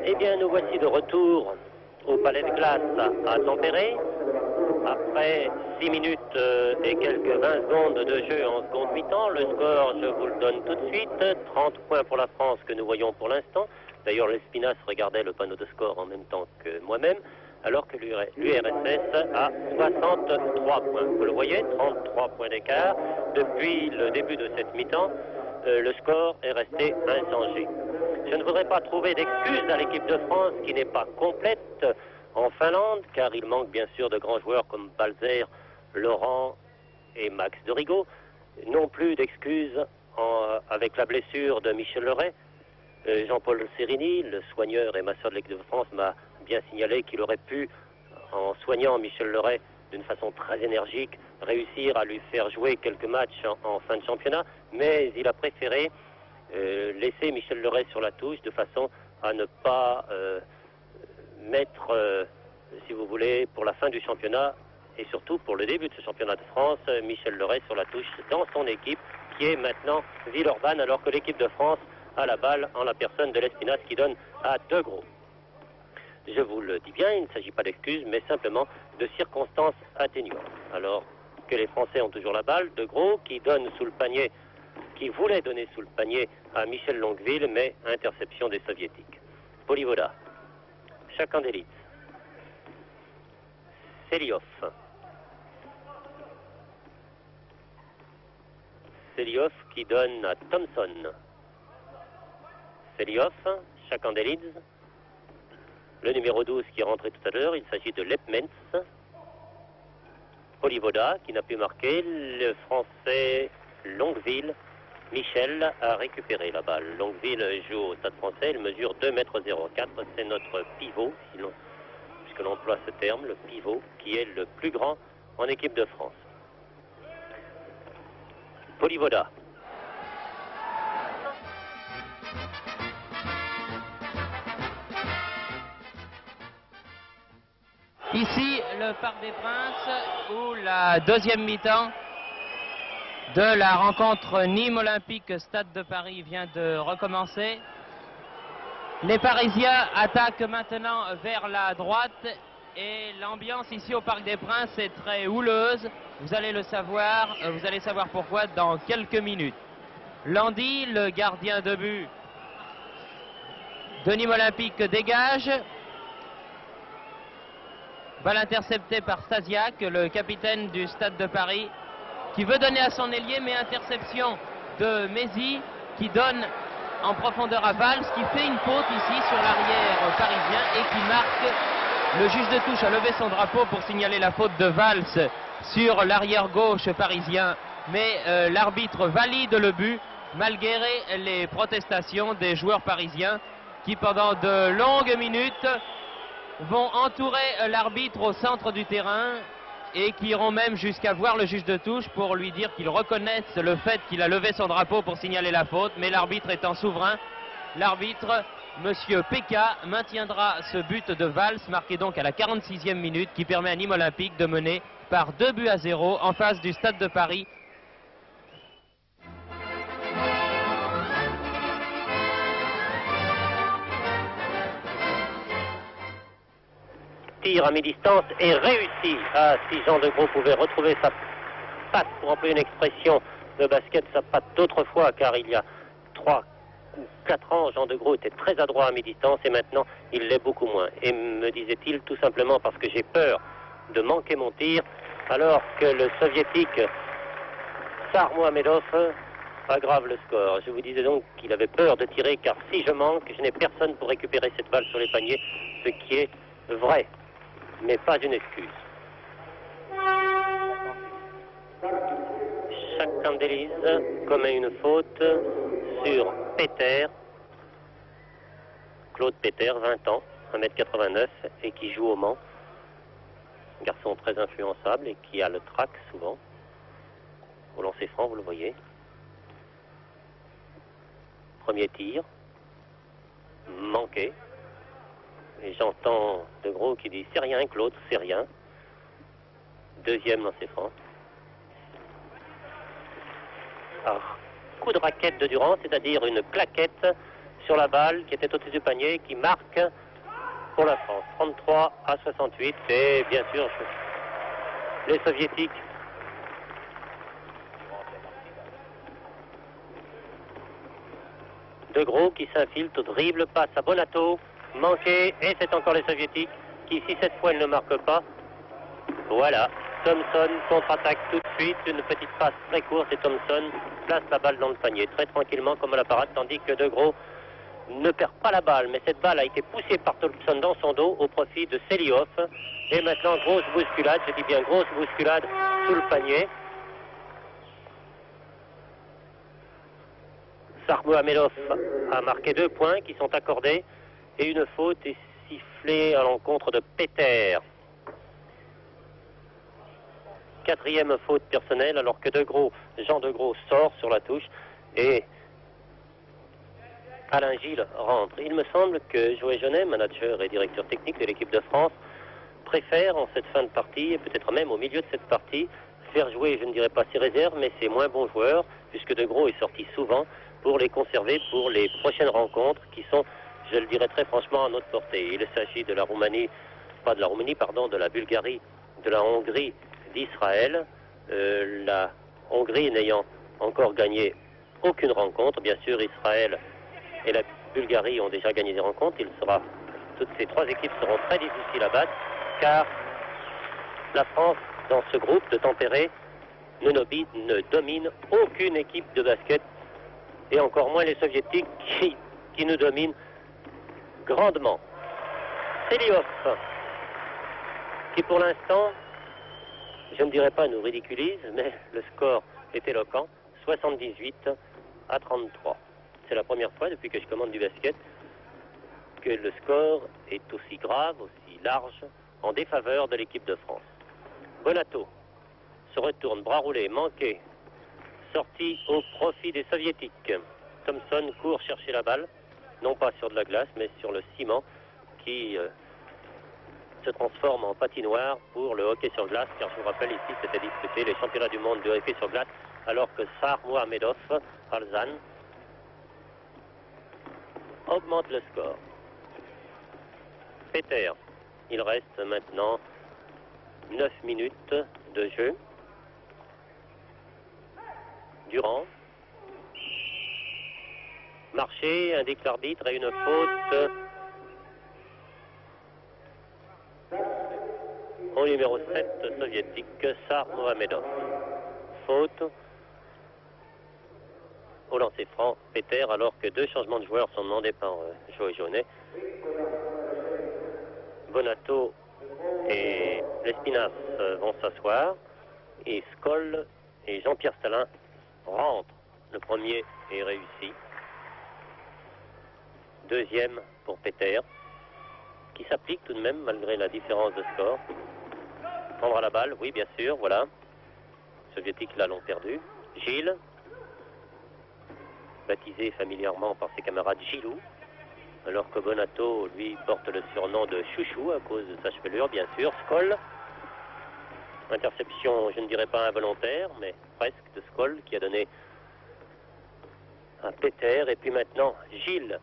Eh bien, nous voici de retour au Palais de Glace à Tampere. Après 6 minutes et quelques 20 secondes de jeu en seconde mi-temps, le score, je vous le donne tout de suite, 30 points pour la France que nous voyons pour l'instant. D'ailleurs, l'Espinasse regardait le panneau de score en même temps que moi-même, alors que l'URSS a 63 points. Vous le voyez, 33 points d'écart. Depuis le début de cette mi-temps, le score est resté inchangé. Je ne voudrais pas trouver d'excuses à l'équipe de France qui n'est pas complète en Finlande, car il manque bien sûr de grands joueurs comme Balzer, Laurent et Max de Rigaud. Non plus d'excuses avec la blessure de Michel Leray. Jean-Paul Sérini, le soigneur et masseur de l'équipe de France, m'a bien signalé qu'il aurait pu, en soignant Michel Leray d'une façon très énergique, réussir à lui faire jouer quelques matchs en fin de championnat, mais il a préféré laisser Michel Leray sur la touche de façon à ne pas mettre, si vous voulez, pour la fin du championnat et surtout pour le début de ce championnat de France, Michel Leray sur la touche dans son équipe qui est maintenant Villeurbanne, alors que l'équipe de France a la balle en la personne de l'Espinasse qui donne à De Gros. Je vous le dis bien, il ne s'agit pas d'excuses, mais simplement de circonstances atténuantes. Alors que les Français ont toujours la balle, De Gros qui donne sous le panier, qui voulait donner sous le panier à Michel Longueville, mais interception des Soviétiques. Polivoda, Chakandelitz, Seliov. Seliov qui donne à Thompson. Seliov, Chakandelitz. Le numéro 12 qui est rentré tout à l'heure, il s'agit de Lepmens. Polivoda qui n'a pu marquer. Le Français Longueville. Michel a récupéré la balle. Longueville joue au Stade Français, il mesure 2,04 m. C'est notre pivot, puisque l'on emploie ce terme, le pivot, qui est le plus grand en équipe de France. Polivoda. Ici, le Parc des Princes, où la deuxième mi-temps de la rencontre Nîmes Olympique Stade de Paris vient de recommencer. Les Parisiens attaquent maintenant vers la droite et l'ambiance ici au Parc des Princes est très houleuse. Vous allez le savoir, vous allez savoir pourquoi dans quelques minutes. Landy, le gardien de but de Nîmes Olympique, dégage. Balle interceptée par Stasiak, le capitaine du Stade de Paris, qui veut donner à son ailier, mais interception de Mézy, qui donne en profondeur à Valls, qui fait une faute ici sur l'arrière parisien et qui marque. Le juge de touche a levé son drapeau pour signaler la faute de Valls sur l'arrière gauche parisien, mais l'arbitre valide le but malgré les protestations des joueurs parisiens qui pendant de longues minutes vont entourer l'arbitre au centre du terrain et qui iront même jusqu'à voir le juge de touche pour lui dire qu'ils reconnaissent le fait qu'il a levé son drapeau pour signaler la faute, mais l'arbitre étant souverain, l'arbitre, monsieur Péka, maintiendra ce but de Valls, marqué donc à la 46e minute, qui permet à Nîmes Olympique de mener par 2-0 en face du Stade de Paris. Tir à mi-distance est réussi. Ah, si Jean De Gros pouvait retrouver sa patte, pour employer une expression de basket, sa patte d'autrefois, car il y a 3 ou 4 ans, Jean De Gros était très adroit à mi-distance et maintenant il l'est beaucoup moins. Et me disait-il tout simplement parce que j'ai peur de manquer mon tir, alors que le soviétique Tsar Mohamedov aggrave le score. Je vous disais donc qu'il avait peur de tirer, car si je manque, je n'ai personne pour récupérer cette balle sur les paniers, ce qui est vrai, mais pas une excuse. Chakandelitz commet une faute sur Peter, Claude Peter, 20 ans, 1,89 m, et qui joue au Mans. Garçon très influençable et qui a le trac souvent. Au lancer franc, vous le voyez. Premier tir, manqué. Et j'entends De Gros qui dit « c'est rien, Claude, c'est rien ». Deuxième lancer franc. Coup de raquette de Durand, c'est-à-dire une claquette sur la balle qui était au-dessus du panier, qui marque pour la France. 33-68 et bien sûr les Soviétiques De Gros qui s'infiltre au dribble, passe à Bonato, manqué, et c'est encore les Soviétiques qui, si cette fois ils ne marquent pas, voilà, Thompson contre-attaque tout de suite, une petite passe très courte et Thompson place la balle dans le panier, très tranquillement comme à la parade, tandis que De Gros ne perd pas la balle, mais cette balle a été poussée par Thompson dans son dos au profit de Selihoff. Et maintenant, grosse bousculade, je dis bien grosse bousculade sous le panier. Sarmohamedov a marqué 2 points qui sont accordés et une faute est sifflée à l'encontre de Peter. 4e faute personnelle alors que Jean De Gros sort sur la touche et Alain Gilles rentre. Il me semble que Joël Genet, manager et directeur technique de l'équipe de France, préfère en cette fin de partie, et peut-être même au milieu de cette partie, faire jouer, je ne dirais pas ses réserves, mais ses moins bons joueurs, puisque De Gros est sorti souvent, pour les conserver pour les prochaines rencontres qui sont, je le dirais très franchement, à notre portée. Il s'agit de la Roumanie, pas de la Roumanie, pardon, de la Bulgarie, de la Hongrie, d'Israël. La Hongrie n'ayant encore gagné aucune rencontre, bien sûr Israël et la Bulgarie ont déjà gagné des rencontres. Toutes ces 3 équipes seront très difficiles à battre, car la France, dans ce groupe de tempérés, ne domine aucune équipe de basket, et encore moins les Soviétiques qui nous dominent grandement. Selihoff, qui pour l'instant, je ne dirais pas nous ridiculise, mais le score est éloquent, 78-33. C'est la première fois depuis que je commande du basket que le score est aussi grave, aussi large, en défaveur de l'équipe de France. Bonato se retourne, bras roulés, manqué, sorti au profit des Soviétiques. Thompson court chercher la balle, non pas sur de la glace, mais sur le ciment qui se transforme en patinoire pour le hockey sur glace, car je vous rappelle ici c'était disputé les championnats du monde de hockey sur glace, alors que Sarmohamedov, Alzan, augmente le score. Peter, il reste maintenant 9 minutes de jeu. Durand, marché, un déclare d'arbitre et une faute au numéro 7 soviétique, Sarmohamedov. Faute au lancer franc, Peter, alors que 2 changements de joueurs sont demandés par Joël Genet. Bonato et Lespinasse vont s'asseoir et Skoll et Jean-Pierre Stalin rentrent. Le premier est réussi. 2e pour Peter, qui s'applique tout de même malgré la différence de score. Prendra la balle, oui bien sûr, voilà. Les Soviétiques là l'ont perdu. Gilles, baptisé familièrement par ses camarades Gilou, alors que Bonato, lui, porte le surnom de Chouchou à cause de sa chevelure, bien sûr. Skoll, interception, je ne dirais pas involontaire, mais presque, de Skoll, qui a donné un Peter. Et puis maintenant, Gilles,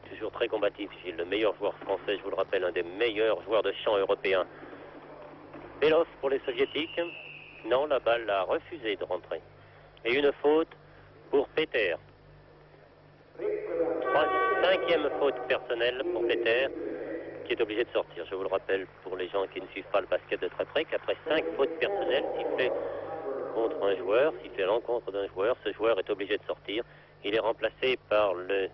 toujours très combatif, Gilles, le meilleur joueur français, je vous le rappelle, un des meilleurs joueurs de champ européens. Belov pour les Soviétiques. Non, la balle a refusé de rentrer. Et une faute pour Peter. 5e faute personnelle pour Peter, qui est obligé de sortir. Je vous le rappelle pour les gens qui ne suivent pas le basket de très près, qu'après 5 fautes personnelles sifflées contre un joueur, sifflées à l'encontre d'un joueur, ce joueur est obligé de sortir. Il est remplacé par le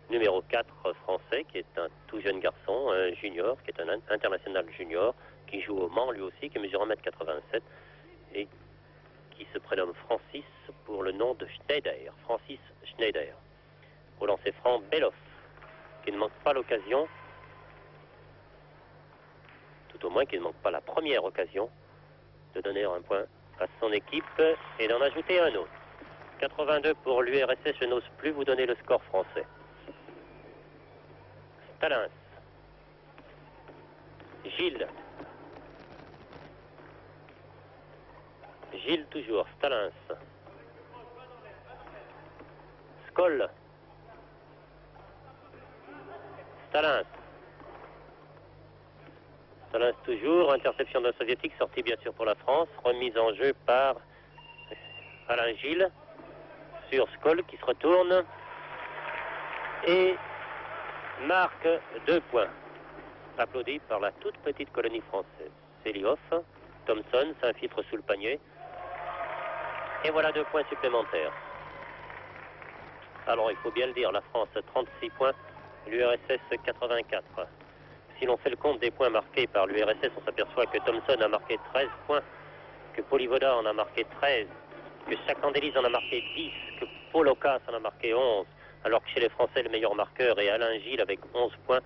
numéro 4 français, qui est un tout jeune garçon, un junior, qui est un international junior, qui joue au Mans lui aussi, qui mesure 1m87 et qui se prénomme Francis pour le nom de Schneider. Francis Schneider. Au lancer franc, Belov, qui ne manque pas l'occasion, tout au moins qui ne manque pas la première occasion de donner un point à son équipe et d'en ajouter un autre. 82 pour l'URSS, je n'ose plus vous donner le score français. Stalin. Gilles. Gilles toujours, Stalin. Skoll. Stalins. Stalins toujours, interception d'un soviétique, sortie bien sûr pour la France, remise en jeu par Alain Gilles sur Skoll qui se retourne et marque 2 points. Applaudi par la toute petite colonie française. Selihoff, Thomson s'infiltre sous le panier. Et voilà 2 points supplémentaires. Alors il faut bien le dire, la France 36 points, l'URSS 84. Si l'on fait le compte des points marqués par l'URSS, on s'aperçoit que Thomson a marqué 13 points, que Polivoda en a marqué 13, que Chakandelis en a marqué 10, que Paul Ocas en a marqué 11, alors que chez les Français le meilleur marqueur est Alain Gilles avec 11 points,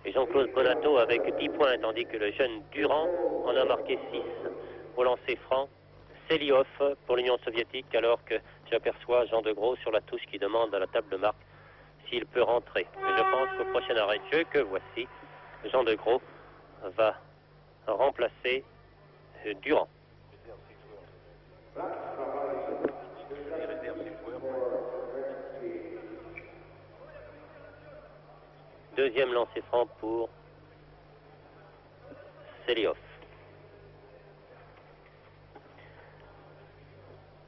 et Jean-Claude Bonato avec 10 points, tandis que le jeune Durand en a marqué 6. Au lancer franc, Selihoff pour l'Union soviétique, alors que j'aperçois Jean de Gros sur la touche qui demande à la table de marque s'il peut rentrer. Et je pense qu'au prochain arrêt de jeu, que voici, Jean de Gros va remplacer Durand. Deuxième lancer franc pour Selihoff.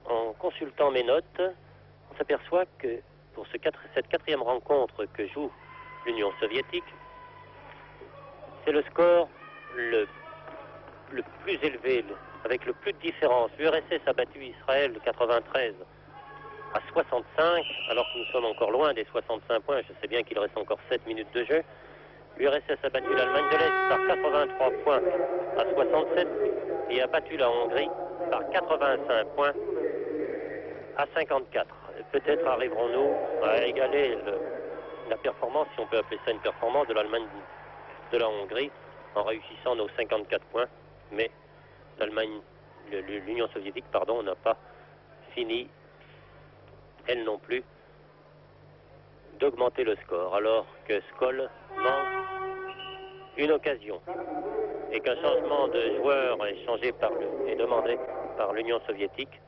En consultant mes notes, on s'aperçoit que pour cette 4e rencontre que joue l'Union soviétique, c'est le score le plus élevé, avec le plus de différence. L'URSS a battu Israël 93 à 65, alors que nous sommes encore loin des 65 points. Je sais bien qu'il reste encore 7 minutes de jeu. L'URSS a battu l'Allemagne de l'Est par 83 points à 67 et a battu la Hongrie par 85 points à 54. Peut-être arriverons-nous à égaler la performance, si on peut appeler ça une performance, de l'Allemagne de la Hongrie en réussissant nos 54 points. Mais l'Union soviétique, n'a pas fini, elle non plus, d'augmenter le score, alors que Skoll manque une occasion et qu'un changement de joueur est demandé par l'Union soviétique.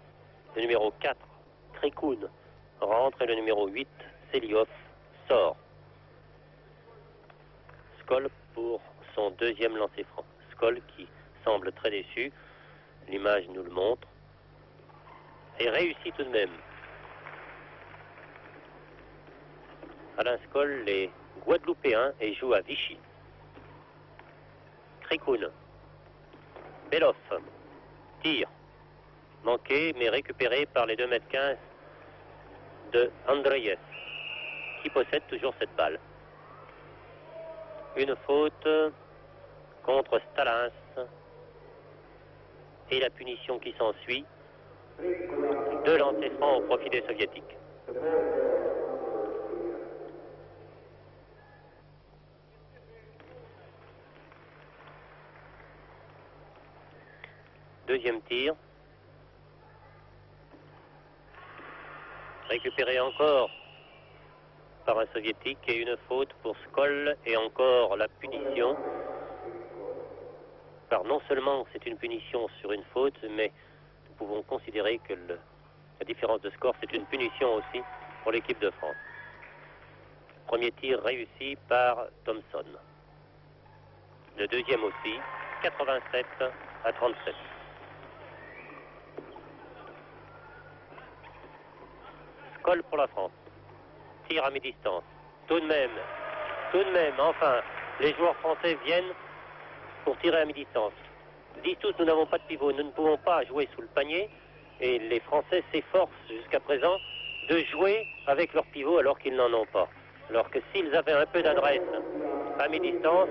Le numéro 4, Krikoun, rentre et le numéro 8, Selihoff, sort. Skoll pour son 2e lancer franc. Skoll qui semble très déçu, l'image nous le montre, et réussit tout de même. Alain Skoll est guadeloupéen et joue à Vichy. Krikoun, Belov, tire, manqué mais récupéré par les 2,15 m de Andreev, qui possède toujours cette balle. Une faute contre Stalins et la punition qui s'ensuit. 2 lancers francs au profit des soviétiques. Deuxième tir. Récupéré encore par un soviétique et une faute pour Skoll et encore la punition. Car non seulement c'est une punition sur une faute, mais nous pouvons considérer que la différence de score c'est une punition aussi pour l'équipe de France. Premier tir réussi par Thomson. Le deuxième aussi, 87 à 37. Skoll pour la France. Tir à mi-distance. Tout de même, enfin, les joueurs français viennent pour tirer à mi-distance. Disent tous, nous n'avons pas de pivot, nous ne pouvons pas jouer sous le panier, et les Français s'efforcent jusqu'à présent de jouer avec leur pivot alors qu'ils n'en ont pas. Alors que s'ils avaient un peu d'adresse à mi-distance,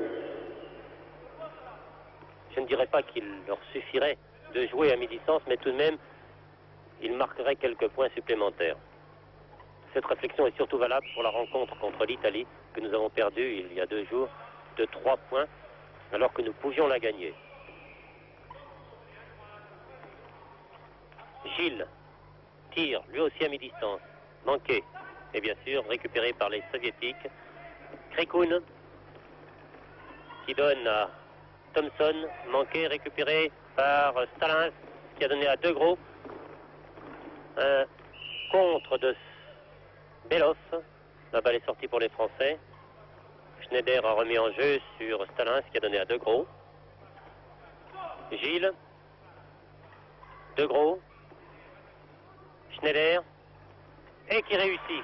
je ne dirais pas qu'il leur suffirait de jouer à mi-distance, mais tout de même, ils marqueraient quelques points supplémentaires. Cette réflexion est surtout valable pour la rencontre contre l'Italie que nous avons perdue il y a 2 jours de 3 points alors que nous pouvions la gagner. Gilles tire lui aussi à mi-distance, manqué et bien sûr récupéré par les soviétiques. Krikoun qui donne à Thomson, manqué, récupéré par Stalins qui a donné à De Gros. Un contre de Belov. La balle est sortie pour les Français. Schneider a remis en jeu sur Stalins qui a donné à De Gros. Gilles. De Gros. Schneider. Et qui réussit.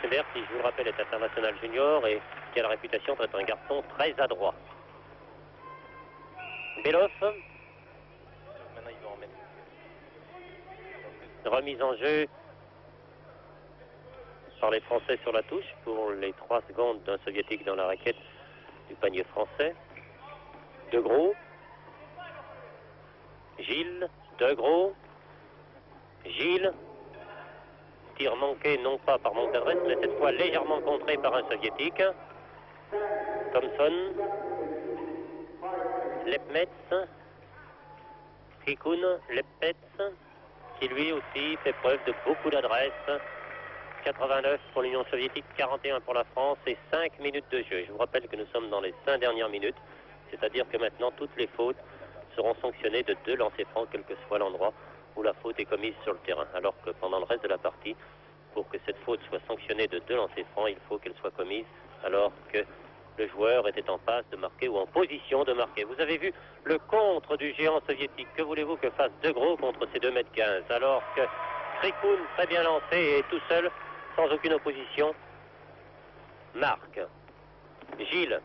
Schneider, qui, je vous le rappelle, est international junior et qui a la réputation d'être un garçon très adroit. Belov. Maintenant, ils vont en mettre. Remise en jeu par les Français sur la touche pour les 3 secondes d'un soviétique dans la raquette du panier français. De Gros. Gilles. De Gros. Gilles. Tir manqué non pas par Monterrey, mais cette fois légèrement contré par un soviétique. Thompson. Lepmetz. Krikun. Lepmetz, qui lui aussi fait preuve de beaucoup d'adresse. 89 pour l'Union soviétique, 41 pour la France et 5 minutes de jeu. Je vous rappelle que nous sommes dans les 5 dernières minutes, c'est-à-dire que maintenant toutes les fautes seront sanctionnées de 2 lancers francs, quel que soit l'endroit où la faute est commise sur le terrain. Alors que pendant le reste de la partie, pour que cette faute soit sanctionnée de 2 lancers francs, il faut qu'elle soit commise alors que le joueur était en passe de marquer ou en position de marquer. Vous avez vu le contre du géant soviétique. Que voulez-vous que fasse De Gros contre ses 2,15 m, alors que Krikun, très bien lancé et tout seul, sans aucune opposition, marque. Gilles.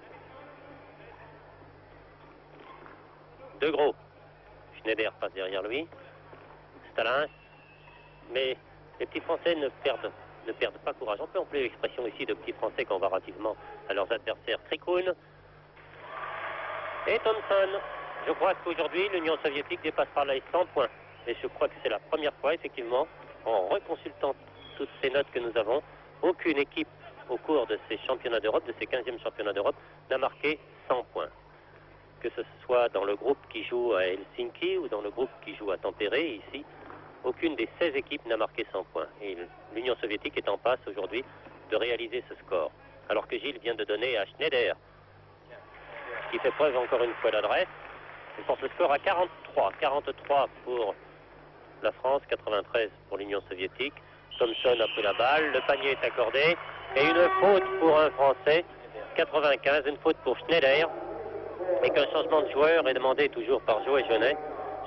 De Gros. Schneider passe derrière lui. Stalins. Mais les petits Français ne perdent pas courage. On peut employer l'expression ici de petits Français comparativement à leurs adversaires. Krikun et Thompson. Je crois qu'aujourd'hui, l'Union soviétique dépassera les 100 points. Et je crois que c'est la première fois, effectivement, en reconsultant toutes ces notes que nous avons, aucune équipe au cours de ces championnats d'Europe, de ces 15e championnats d'Europe, n'a marqué 100 points. Que ce soit dans le groupe qui joue à Helsinki ou dans le groupe qui joue à Tampere, ici, aucune des 16 équipes n'a marqué 100 points. Et l'Union soviétique est en passe aujourd'hui de réaliser ce score. Alors que Gilles vient de donner à Schneider, qui fait preuve encore une fois d'adresse, il porte le score à 43. 43 pour la France, 93 pour l'Union soviétique. Thompson a pris la balle, le panier est accordé, et une faute pour un Français, 95, une faute pour Schneider, et qu'un changement de joueur est demandé toujours par Joe Genet.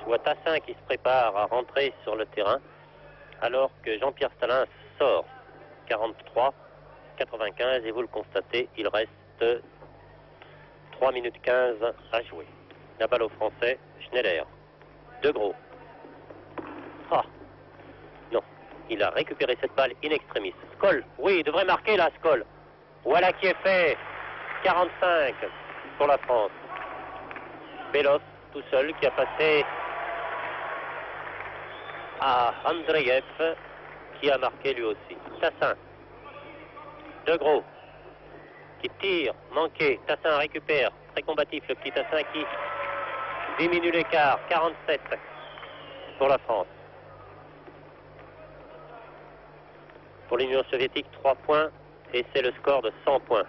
Je vois Tassin qui se prépare à rentrer sur le terrain, alors que Jean-Pierre Stalins sort. 43, 95, et vous le constatez, il reste 3 minutes 15 à jouer. La balle au Français, Schneider. De Gros. Ah, non, il a récupéré cette balle in extremis. Skoll, oui, il devrait marquer là, Skoll. Voilà qui est fait. 45 pour la France. Belov, tout seul, qui a passé à Andreev, qui a marqué lui aussi. Tassin. De Gros, qui tire, manqué. Tassin récupère. Très combatif, le petit Tassin qui diminue l'écart. 47 pour la France. Pour l'Union soviétique, 3 points, et c'est le score de 100 points.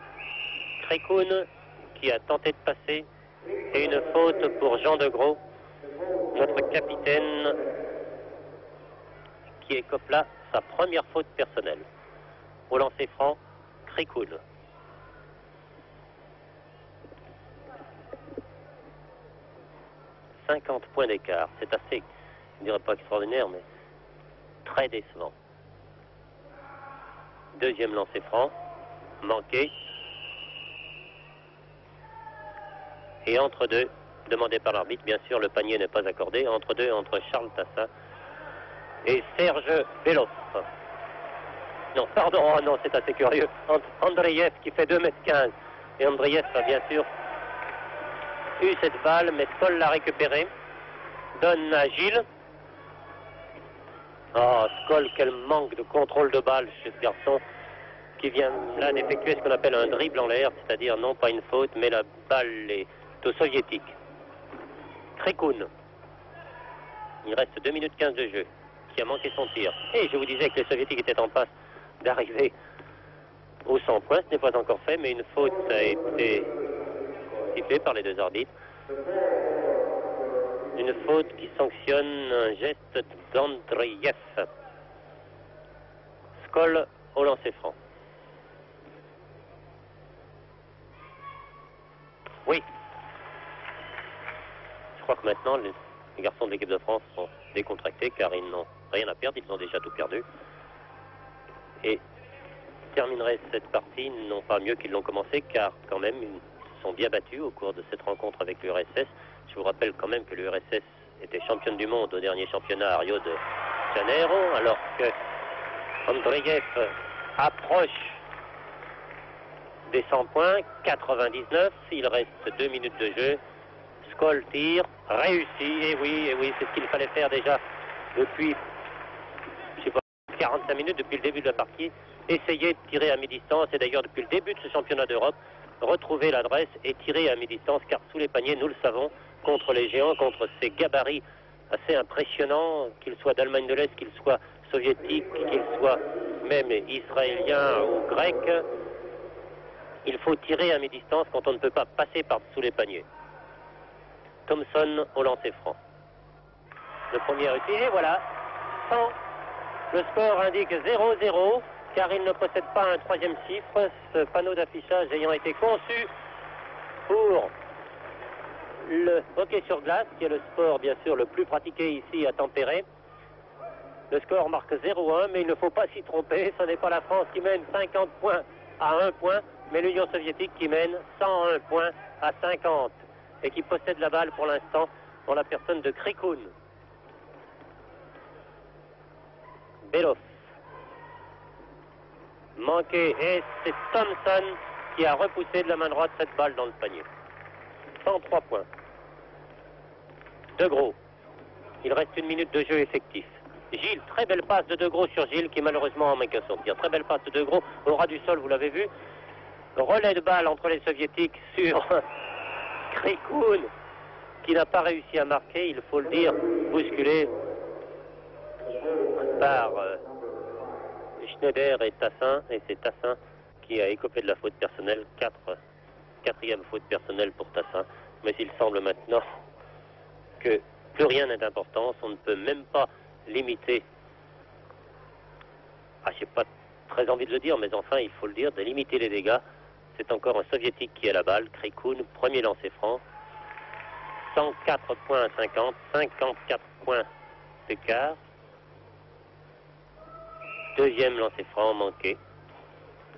Krikun, qui a tenté de passer, et une faute pour Jean De Gros, notre capitaine, qui écope là sa première faute personnelle. Au lancer franc, Krikun. « 50 points d'écart, c'est assez, je ne dirais pas extraordinaire, mais très décevant. Deuxième lancer franc, manqué. Et entre deux, demandé par l'arbitre, bien sûr, le panier n'est pas accordé. Entre deux, entre Charles Tassin et Serge Belov. Non, pardon, oh non, c'est assez curieux. Andreev qui fait 2,15 m. Et Andreev a bien sûr eu cette balle, mais Skoll l'a récupérée. Donne à Gilles. Oh, Skoll, quel manque de contrôle de balle chez ce garçon, qui vient là d'effectuer ce qu'on appelle un dribble en l'air, c'est-à-dire non pas une faute, mais la balle est au soviétique. Krikun. Il reste 2 minutes 15 de jeu, qui a manqué son tir. Et je vous disais que les soviétiques étaient en passe d'arriver aux 100 points. Ce n'est pas encore fait, mais une faute a été sifflée par les deux arbitres. Une faute qui sanctionne un geste d'Andreev. Skoll au lancer franc. Oui. Je crois que maintenant, les garçons de l'équipe de France sont décontractés car ils n'ont rien à perdre, ils ont déjà tout perdu. Et termineraient cette partie, non pas mieux qu'ils l'ont commencé, car quand même, ils sont bien battus au cours de cette rencontre avec l'URSS. Je vous rappelle quand même que l'URSS était championne du monde au dernier championnat à Rio de Janeiro, alors que Andreev approche des 100 points, 99, il reste 2 minutes de jeu. Skoll tire, réussi, et oui, c'est ce qu'il fallait faire déjà depuis, je sais pas, 45 minutes, depuis le début de la partie. Essayer de tirer à mi-distance, et d'ailleurs depuis le début de ce championnat d'Europe, retrouver l'adresse et tirer à mi-distance, car sous les paniers, nous le savons, contre les géants, contre ces gabarits assez impressionnants, qu'ils soient d'Allemagne de l'Est, qu'ils soient soviétiques, qu'ils soient même israéliens ou grecs, il faut tirer à mi-distance quand on ne peut pas passer par-dessous les paniers. Thompson au lancer franc. Le premier utilisé, voilà. 100. Le score indique 0-0, car il ne possède pas un troisième chiffre, ce panneau d'affichage ayant été conçu pour le hockey sur glace, qui est le sport bien sûr le plus pratiqué ici à Tampere. Le score marque 0-1, mais il ne faut pas s'y tromper, ce n'est pas la France qui mène 50 points à 1 point, mais l'Union soviétique qui mène 101 points à 50, et qui possède la balle pour l'instant dans la personne de Krikoun. Belov. Manqué, et c'est Thompson qui a repoussé de la main droite cette balle dans le panier. 103 points. De Gros. Il reste 1 minute de jeu effectif. Gilles, très belle passe de Gros sur Gilles qui malheureusement en manque un sortir. Très belle passe de Gros au ras du sol, vous l'avez vu. Relais de balle entre les soviétiques sur Krikoun qui n'a pas réussi à marquer, il faut le dire, bousculé par Schneider et Tassin, et c'est Tassin qui a écopé de la faute personnelle, quatrième faute personnelle pour Tassin, mais il semble maintenant que plus rien n'a d'importance, on ne peut même pas limiter, j'ai pas très envie de le dire, mais enfin il faut le dire, de limiter les dégâts. C'est encore un soviétique qui a la balle, Krikoun, premier lancer franc, 104 points à 50, 54 points d'écart. Deuxième lancer franc manqué,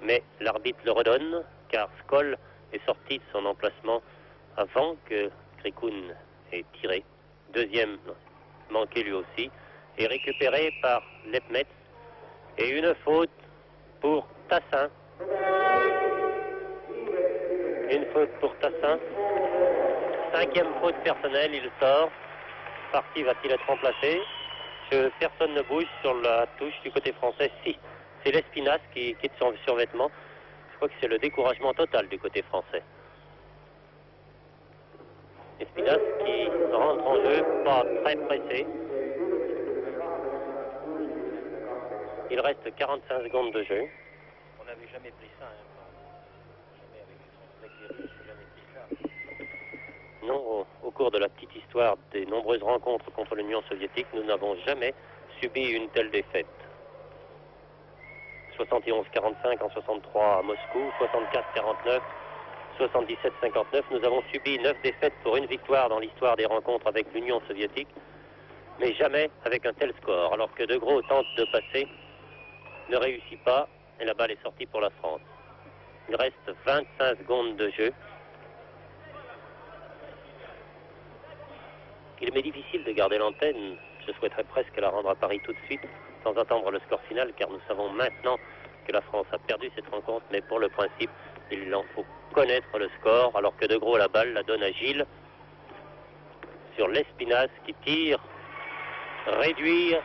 mais l'arbitre le redonne, car Skoll est sorti de son emplacement avant que Krikoun ait tiré. Deuxième manqué lui aussi, et récupéré par Lepmetz, et une faute pour Tassin. Une faute pour Tassin. Cinquième faute personnelle, il sort. Par qui va-t-il être remplacé? Personne ne bouge sur la touche du côté français. Si, c'est l'Espinasse qui quitte son survêtement. Je crois que c'est le découragement total du côté français. Espinasse qui rentre en jeu, pas très pressé. Il reste 45 secondes de jeu. On n'avait jamais pris ça, jamais avec les jamais pris ça. Non, au cours de la petite histoire des nombreuses rencontres contre l'Union soviétique, nous n'avons jamais subi une telle défaite. 71-45 en 63 à Moscou, 64-49, 77-59. Nous avons subi 9 défaites pour une victoire dans l'histoire des rencontres avec l'Union soviétique, mais jamais avec un tel score. Alors que De Gros tente de passer, ne réussit pas, et la balle est sortie pour la France. Il reste 25 secondes de jeu. Il m'est difficile de garder l'antenne. Je souhaiterais presque la rendre à Paris tout de suite, sans attendre le score final, car nous savons maintenant que la France a perdu cette rencontre, mais pour le principe, il en faut connaître le score, alors que De Gros la balle la donne à Gilles, sur l'Espinasse qui tire, réduire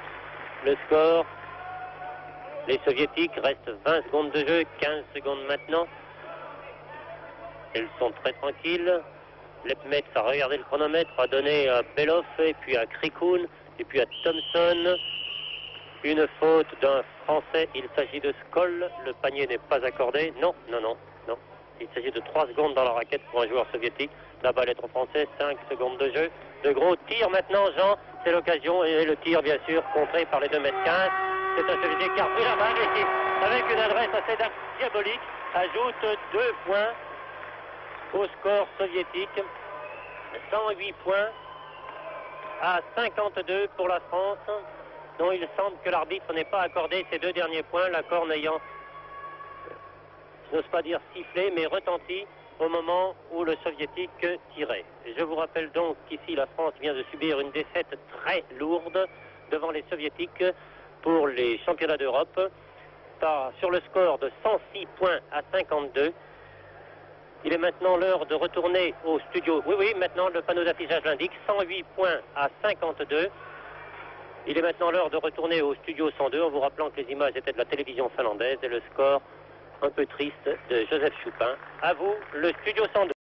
le score. Les soviétiques restent 20 secondes de jeu, 15 secondes maintenant. Elles sont très tranquilles. Lepmetz a regardé le chronomètre, a donné à Belov, et puis à Krikoun, et puis à Thompson. Une faute d'un Français, il s'agit de Skoll. Le panier n'est pas accordé. Non. Il s'agit de 3 secondes dans la raquette pour un joueur soviétique. La balle est en français, 5 secondes de jeu. De Gros tire maintenant, Jean. C'est l'occasion, et le tir, bien sûr, contré par les 2,15 m. C'est un soviétique qui a pris la balle, et qui, avec une est assez diabolique, ajoute 2 points au score soviétique. 108 points à 52 pour la France, dont il semble que l'arbitre n'ait pas accordé ces 2 derniers points, l'accord n'ayant, je n'ose pas dire sifflé, mais retenti au moment où le soviétique tirait. Je vous rappelle donc qu'ici la France vient de subir une défaite très lourde devant les soviétiques pour les championnats d'Europe sur le score de 106 points à 52. Il est maintenant l'heure de retourner au studio. Oui, maintenant le panneau d'affichage l'indique, 108 points à 52. Il est maintenant l'heure de retourner au studio 102 en vous rappelant que les images étaient de la télévision finlandaise et le score un peu triste de Joseph Choupin. À vous, le studio 102.